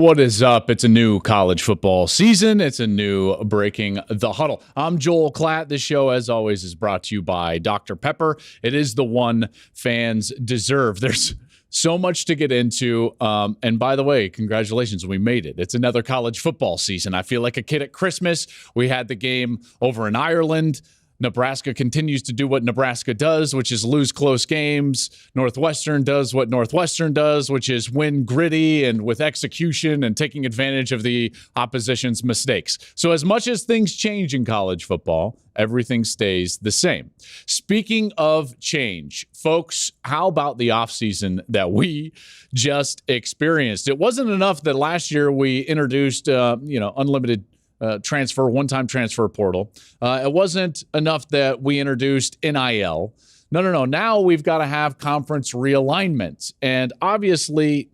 what is up? It's a new college football season. It's a new Breaking the Huddle. I'm Joel Klatt. This show, as always, is brought to you by Dr. Pepper. It is the one fans deserve. There's so much to get into. And by the way, congratulations, we made it. It's another college football season. I feel like a kid at Christmas. We had the game over in Ireland. Nebraska continues to do what Nebraska does, which is lose close games. Northwestern does what Northwestern does, which is win gritty and with execution and taking advantage of the opposition's mistakes. So as much as things change in college football, everything stays the same. Speaking of change, folks, how about the offseason that we just experienced? It wasn't enough that last year we introduced, unlimited transfer, one-time transfer portal. It wasn't enough that we introduced NIL. No. Now we've got to have conference realignment. And obviously,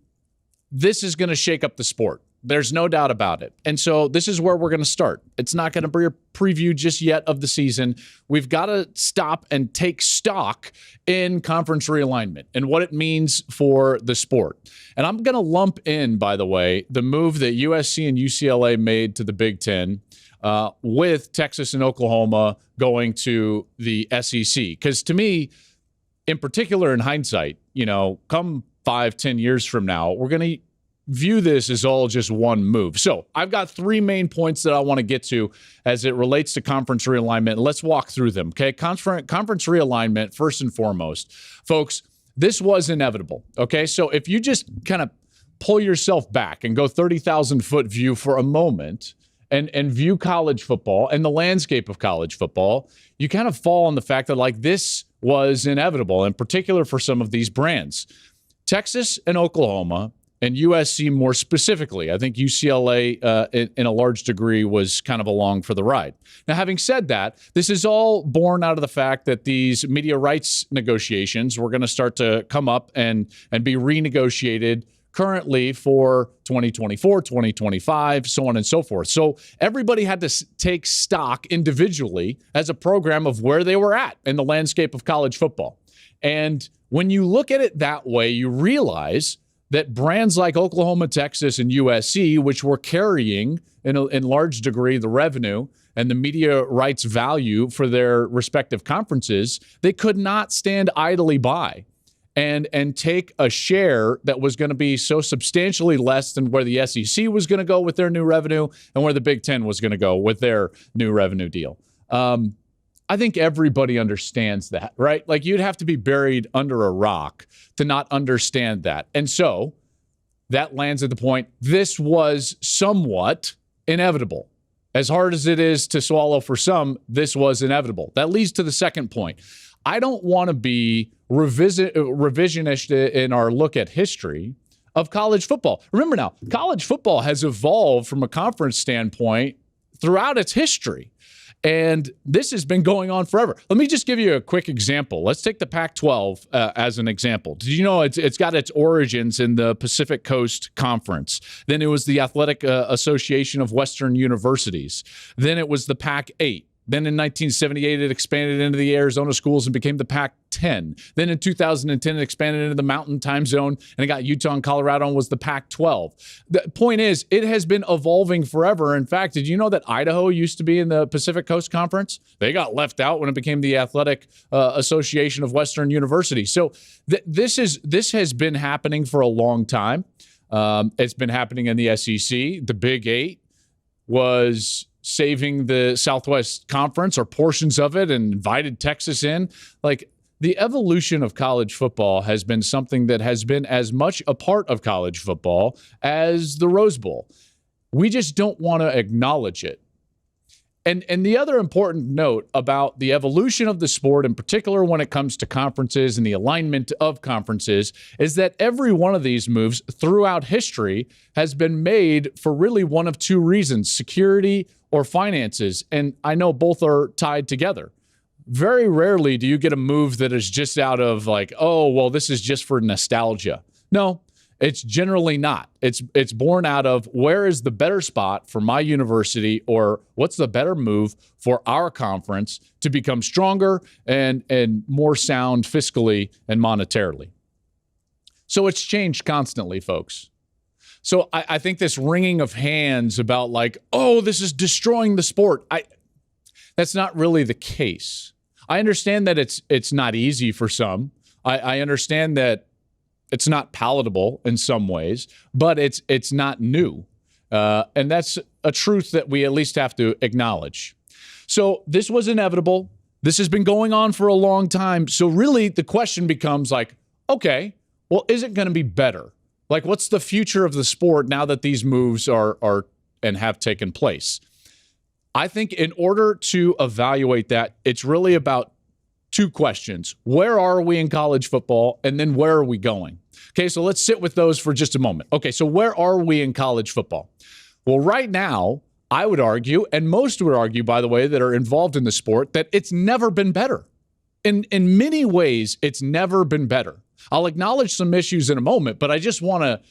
this is going to shake up the sport. There's no doubt about it. And so this is where we're going to start. It's not going to be a preview just yet of the season. We've got to stop and take stock in conference realignment and what it means for the sport. And I'm going to lump in, by the way, the move that USC and UCLA made to the Big Ten with Texas and Oklahoma going to the SEC. Because to me, in particular, in hindsight, come 5-10 years from now, we're going to view this as all just one move. So I've got three main points that I want to get to as it relates to conference realignment. Let's walk through them, okay? Conference realignment, first and foremost. Folks, this was inevitable, okay? So if you just kind of pull yourself back and go 30,000-foot view for a moment and view college football and the landscape of college football, you kind of fall on the fact that, this was inevitable, in particular for some of these brands. Texas and Oklahoma, and USC more specifically. I think UCLA, in a large degree, was kind of along for the ride. Now, having said that, this is all born out of the fact that these media rights negotiations were going to start to come up and be renegotiated currently for 2024, 2025, so on and so forth. So everybody had to take stock individually as a program of where they were at in the landscape of college football. And when you look at it that way, you realize that brands like Oklahoma, Texas, and USC, which were carrying in large degree the revenue and the media rights value for their respective conferences, they could not stand idly by and take a share that was going to be so substantially less than where the SEC was going to go with their new revenue and where the Big Ten was going to go with their new revenue deal. I think everybody understands that, right? You'd have to be buried under a rock to not understand that. And so that lands at the point, this was somewhat inevitable. As hard as it is to swallow for some, this was inevitable. That leads to the second point. I don't want to be revisionist in our look at history of college football. Remember now, college football has evolved from a conference standpoint throughout its history. And this has been going on forever. Let me just give you a quick example. Let's take the Pac-12 as an example. Did you know it's got its origins in the Pacific Coast Conference? Then it was the Athletic Association of Western Universities. Then it was the Pac-8. Then in 1978, it expanded into the Arizona schools and became the Pac-10. Then in 2010, it expanded into the Mountain Time Zone, and it got Utah and Colorado and was the Pac-12. The point is, it has been evolving forever. In fact, did you know that Idaho used to be in the Pacific Coast Conference? They got left out when it became the Athletic Association of Western Universities. So this has been happening for a long time. It's been happening in the SEC. The Big Eight was saving the Southwest Conference or portions of it and invited Texas in. The evolution of college football has been something that has been as much a part of college football as the Rose Bowl. We just don't want to acknowledge it. And the other important note about the evolution of the sport, in particular when it comes to conferences and the alignment of conferences, is that every one of these moves throughout history has been made for really one of two reasons: security or finances. And I know both are tied together. Very rarely do you get a move that is just out of this is just for nostalgia. No, it's generally not. It's born out of where is the better spot for my university, or what's the better move for our conference to become stronger and more sound fiscally and monetarily. So it's changed constantly, folks. So I think this wringing of hands about like, oh, this is destroying the sport. That's not really the case. I understand that it's not easy for some. I understand that it's not palatable in some ways, but it's not new. And that's a truth that we at least have to acknowledge. So this was inevitable. This has been going on for a long time. So really the question becomes like, okay, well, is it going to be better? Like, what's the future of the sport now that these moves are and have taken place? I think in order to evaluate that, it's really about two questions. Where are we in college football? And then where are we going? Okay, so let's sit with those for just a moment. Okay, so where are we in college football? Well, right now, I would argue, and most would argue, by the way, that are involved in the sport, that it's never been better. In many ways, it's never been better. I'll acknowledge some issues in a moment, but I just want to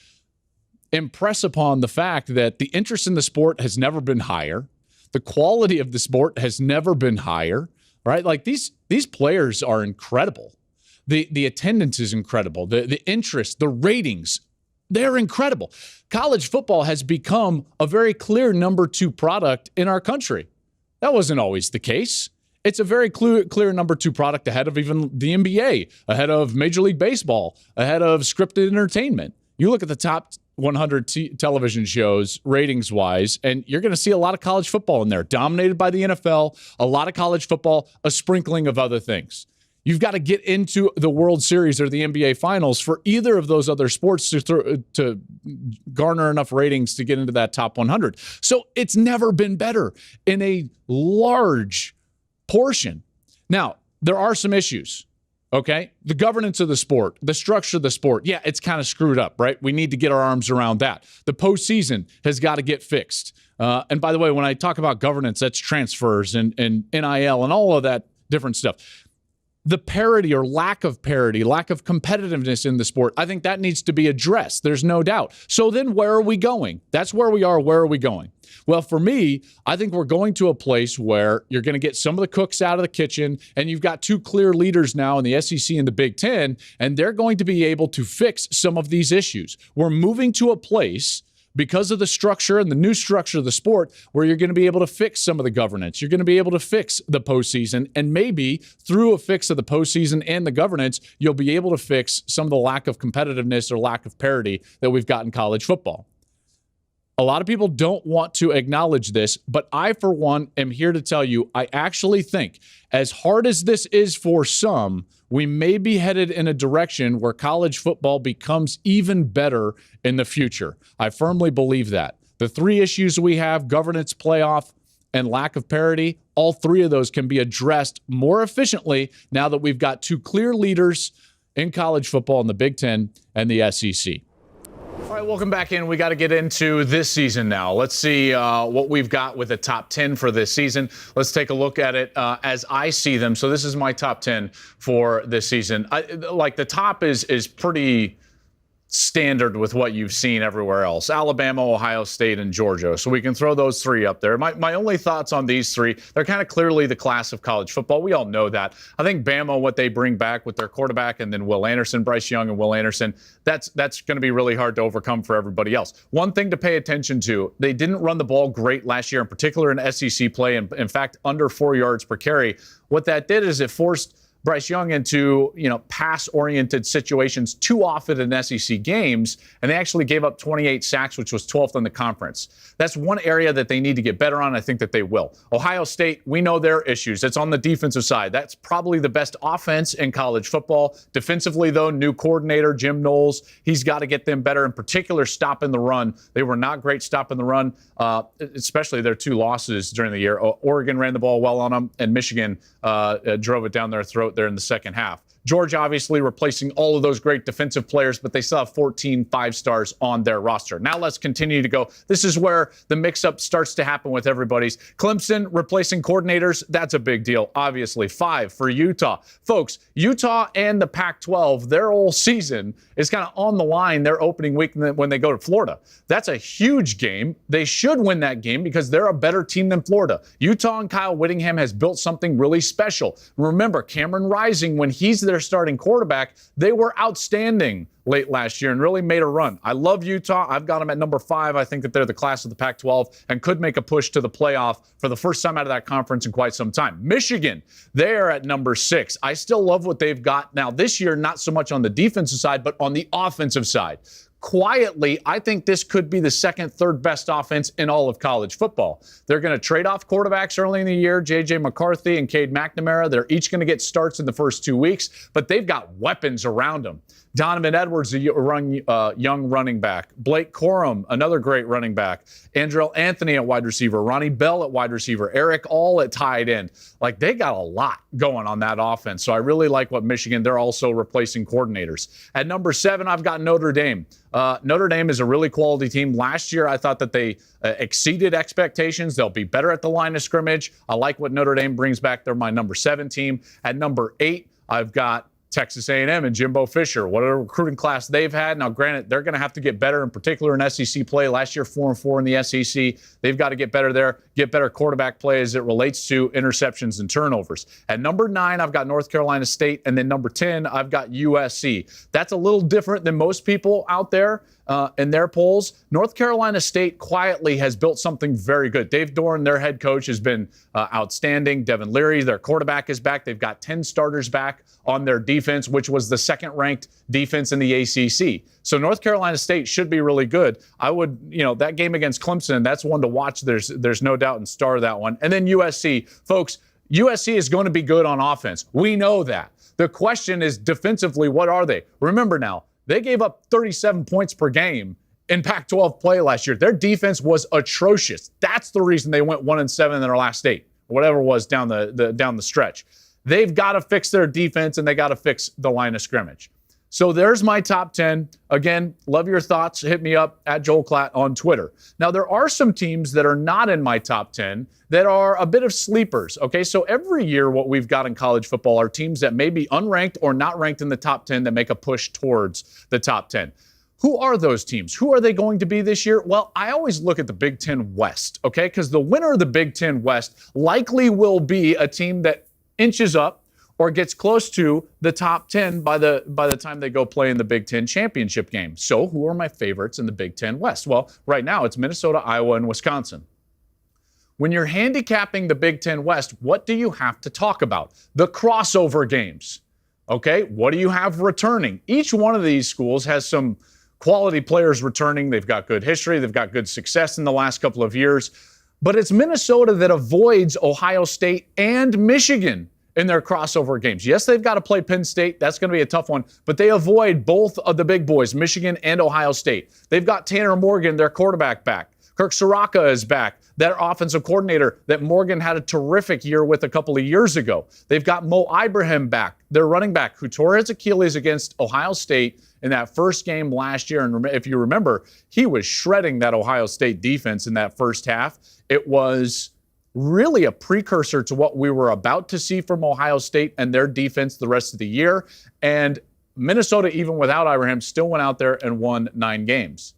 impress upon the fact that the interest in the sport has never been higher. The quality of the sport has never been higher, right? Like these players are incredible. The attendance is incredible. The interest, the ratings, they're incredible. College football has become a very clear number 2 product in our country. That wasn't always the case. It's a very clear number 2 product ahead of even the NBA, ahead of Major League Baseball, ahead of scripted entertainment. You look at the top 100 television shows ratings-wise, and you're going to see a lot of college football in there, dominated by the NFL, a lot of college football, a sprinkling of other things. You've got to get into the World Series or the NBA Finals for either of those other sports to garner enough ratings to get into that top 100. So it's never been better in a large portion. Now, there are some issues, okay? The governance of the sport, the structure of the sport, yeah, it's kind of screwed up, right? We need to get our arms around that. The postseason has got to get fixed. And by the way, when I talk about governance, that's transfers and NIL and all of that different stuff. The parity or lack of parity, lack of competitiveness in the sport, I think that needs to be addressed. There's no doubt. So then where are we going? That's where we are. Where are we going? Well, for me, I think we're going to a place where you're going to get some of the cooks out of the kitchen, and you've got 2 clear leaders now in the SEC and the Big Ten, and they're going to be able to fix some of these issues. We're moving to a place because of the structure and the new structure of the sport where you're going to be able to fix some of the governance. You're going to be able to fix the postseason, and maybe through a fix of the postseason and the governance, you'll be able to fix some of the lack of competitiveness or lack of parity that we've got in college football. A lot of people don't want to acknowledge this, but I, for one, am here to tell you, I actually think, as hard as this is for some, we may be headed in a direction where college football becomes even better in the future. I firmly believe that. The 3 issues we have, governance, playoff, and lack of parity, all 3 of those can be addressed more efficiently now that we've got 2 clear leaders in college football in the Big Ten and the SEC. All right, welcome back in. We got to get into this season now. Let's see what we've got with the top 10 for this season. Let's take a look at it as I see them. So this is my top 10 for this season. Like the top is pretty standard with what you've seen everywhere else. Alabama, Ohio State, and Georgia. So we can throw those 3 up there. My only thoughts on these 3, they're kind of clearly the class of college football. We all know that. I think Bama, what they bring back with their quarterback and then Will Anderson, Bryce Young and Will Anderson, that's going to be really hard to overcome for everybody else. One thing to pay attention to, they didn't run the ball great last year, in particular in SEC play, and in fact, under 4 yards per carry. What that did is it forced Bryce Young into, pass-oriented situations too often in SEC games, and they actually gave up 28 sacks, which was 12th in the conference. That's one area that they need to get better on. I think that they will. Ohio State, we know their issues. It's on the defensive side. That's probably the best offense in college football. Defensively, though, new coordinator, Jim Knowles, he's got to get them better, in particular stopping the run. They were not great stopping the run, especially their 2 losses during the year. Oregon ran the ball well on them, and Michigan drove it down their throat there in the second half. Georgia obviously replacing all of those great defensive players, but they still have 14 5-stars on their roster. Now let's continue to go. This is where the mix-up starts to happen with everybody's. Clemson replacing coordinators, that's a big deal, obviously. 5 for Utah. Folks, Utah and the Pac-12, their whole season is kind of on the line their opening week when they go to Florida. That's a huge game. They should win that game because they're a better team than Florida. Utah and Kyle Whittingham has built something really special. Remember, Cameron Rising, when he's their their starting quarterback, they were outstanding late last year and really made a run. I love Utah. I've got them at number 5. I think that they're the class of the Pac-12 and could make a push to the playoff for the first time out of that conference in quite some time. Michigan, they are at number 6. I still love what they've got now this year, not so much on the defensive side, but on the offensive side. Quietly, I think this could be the second, third best offense in all of college football. They're going to trade off quarterbacks early in the year, J.J. McCarthy and Cade McNamara. They're each going to get starts in the first 2 weeks, but they've got weapons around them. Donovan Edwards, a young running back. Blake Corum, another great running back. Andrell Anthony at wide receiver. Ronnie Bell at wide receiver. Eric All at tight end. Like, they got a lot going on that offense. So I really like what Michigan, they're also replacing coordinators. At number 7, I've got Notre Dame. Notre Dame is a really quality team. Last year, I thought that they exceeded expectations. They'll be better at the line of scrimmage. I like what Notre Dame brings back. They're my number 7 team. At number 8, I've got Texas A&M and Jimbo Fisher. What a recruiting class they've had. Now, granted, they're going to have to get better, in particular in SEC play. Last year, 4-4 in the SEC. They've got to get better there, get better quarterback play as it relates to interceptions and turnovers. At number 9, I've got North Carolina State. And then number 10, I've got USC. That's a little different than most people out there in their polls. North Carolina State quietly has built something very good. Dave Doran, their head coach, has been outstanding. Devin Leary, their quarterback, is back. They've got 10 starters back on their defense, which was the second-ranked defense in the ACC. So North Carolina State should be really good. I would, that game against Clemson, that's one to watch. There's no doubt and star that one. And then USC. Folks, USC is going to be good on offense. We know that. The question is defensively, what are they? Remember now, they gave up 37 points per game in Pac-12 play last year. Their defense was atrocious. That's the reason they went 1-7 in their last 8, whatever it was down the stretch. They've got to fix their defense, and they got to fix the line of scrimmage. So there's my top 10. Again, love your thoughts. Hit me up at Joel Klatt on Twitter. Now, there are some teams that are not in my top 10 that are a bit of sleepers. Okay, so every year what we've got in college football are teams that may be unranked or not ranked in the top 10 that make a push towards the top 10. Who are those teams? Who are they going to be this year? Well, I always look at the Big Ten West, okay, because the winner of the Big Ten West likely will be a team that inches up or gets close to the top 10 by the time they go play in the Big Ten championship game. So who are my favorites in the Big Ten West? Well, right now it's Minnesota, Iowa, and Wisconsin. When you're handicapping the Big Ten West, what do you have to talk about? The crossover games. Okay, what do you have returning? Each one of these schools has some quality players returning. They've got good history. They've got good success in the last couple of years. But it's Minnesota that avoids Ohio State and Michigan in their crossover games. Yes, they've got to play Penn State. That's going to be a tough one. But they avoid both of the big boys, Michigan and Ohio State. They've got Tanner Morgan, their quarterback, back. Kirk Soraka is back, their offensive coordinator that Morgan had a terrific year with a couple of years ago. They've got Mo Ibrahim back, their running back, who tore his Achilles against Ohio State in that first game last year. And if you remember, he was shredding that Ohio State defense in that first half. It was really a precursor to what we were about to see from Ohio State and their defense the rest of the year. And Minnesota, even without Ibrahim, still went out there and won 9 games.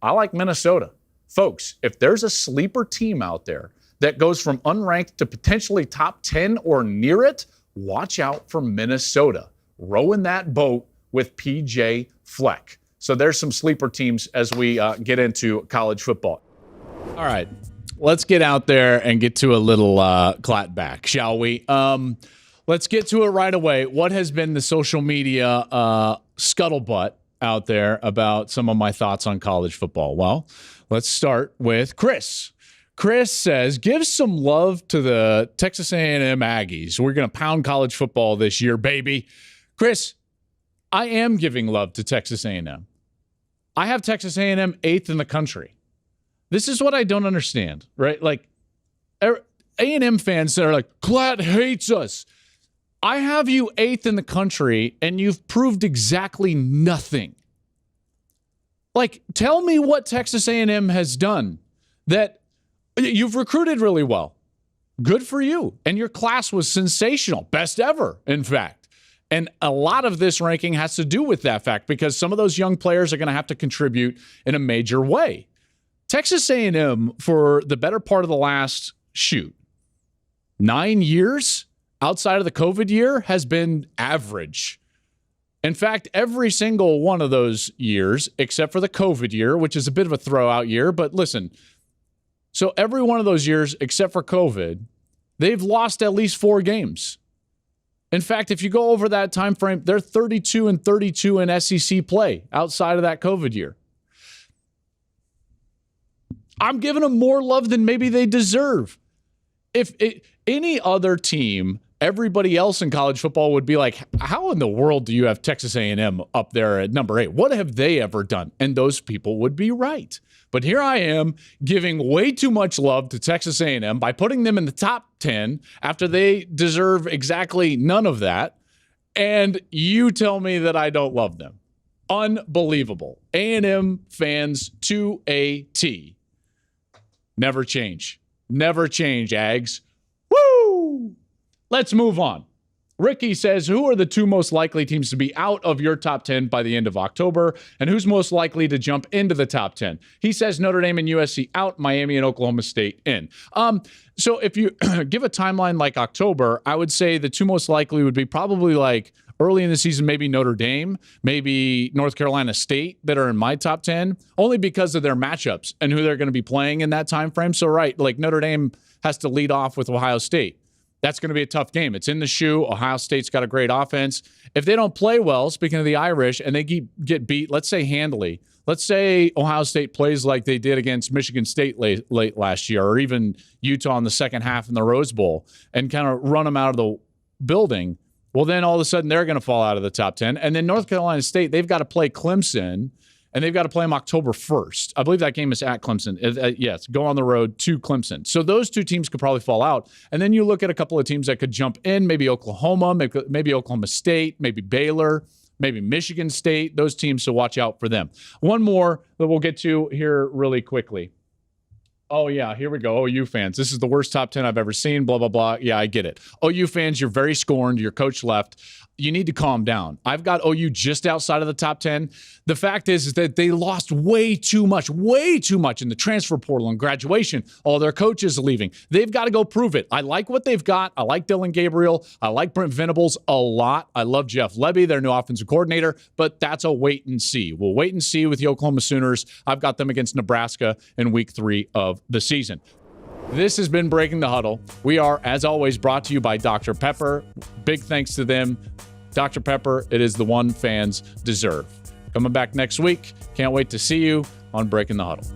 I like Minnesota. Folks, if there's a sleeper team out there that goes from unranked to potentially top 10 or near it, watch out for Minnesota. Row in that boat with PJ Fleck. So there's some sleeper teams as we get into college football. All right, let's get out there and get to a little Klatt back, shall we? Let's get to it right away. What has been the social media scuttlebutt out there about some of my thoughts on college football? Well, let's start with Chris. Chris says, give some love to the Texas A&M Aggies. We're going to pound college football this year, baby. Chris, I am giving love to Texas A&M. I have Texas A&M 8th in the country. This is what I don't understand, right? Like, A&M fans that are like, Klatt hates us. I have you 8th in the country, and you've proved exactly nothing. Like, tell me what Texas A&M has done. That you've recruited really well. Good for you. And your class was sensational. Best ever, in fact. And a lot of this ranking has to do with that fact, because some of those young players are going to have to contribute in a major way. Texas A&M, for the better part of the last, 9 years, outside of the COVID year has been average. In fact, every single one of those years, except for the COVID year, which is a bit of a throwout year, but listen, so every one of those years, except for COVID, they've lost at least 4 games. In fact, if you go over that time frame, they're 32-32 in SEC play outside of that COVID year. I'm giving them more love than maybe they deserve. If any other team, everybody else in college football would be like, how in the world do you have Texas A&M up there at number 8? What have they ever done? And those people would be right. But here I am giving way too much love to Texas A&M by putting them in the top 10 after they deserve exactly none of that. And you tell me that I don't love them. Unbelievable. A&M fans to a T. Never change. Never change, Ags. Woo! Let's move on. Ricky says, who are the 2 most likely teams to be out of your top 10 by the end of October? And who's most likely to jump into the top 10? He says Notre Dame and USC out, Miami and Oklahoma State in. So if you give a timeline like October, I would say the 2 most likely would be probably like early in the season, maybe Notre Dame, maybe North Carolina State that are in my top 10, only because of their matchups and who they're going to be playing in that time frame. So, right, like Notre Dame has to lead off with Ohio State. That's going to be a tough game. It's in the shoe. Ohio State's got a great offense. If they don't play well, speaking of the Irish, and they get beat, let's say handily, let's say Ohio State plays like they did against Michigan State late last year, or even Utah in the second half in the Rose Bowl, and kind of run them out of the building, well, then all of a sudden they're going to fall out of the top 10. And then North Carolina State, they've got to play Clemson, and they've got to play them October 1st. I believe that game is at Clemson. Yes, go on the road to Clemson. So those 2 teams could probably fall out. And then you look at a couple of teams that could jump in, maybe Oklahoma, maybe Oklahoma State, maybe Baylor, maybe Michigan State. Those teams, so watch out for them. One more that we'll get to here really quickly. Oh, yeah, here we go. OU fans, this is the worst top 10 I've ever seen, blah, blah, blah. Yeah, I get it. OU fans, you're very scorned. Your coach left. You need to calm down. I've got OU just outside of the top 10. The fact is that they lost way too much in the transfer portal and graduation. All their coaches are leaving. They've got to go prove it. I like what they've got. I like Dylan Gabriel. I like Brent Venables a lot. I love Jeff Lebby, their new offensive coordinator, but that's a wait and see. We'll wait and see with the Oklahoma Sooners. I've got them against Nebraska in week 3 of the season. This has been Breaking the Huddle. We are, as always, brought to you by Dr. Pepper. Big thanks to them. Dr. Pepper, it is the one fans deserve. Coming back next week. Can't wait to see you on Breaking the Huddle.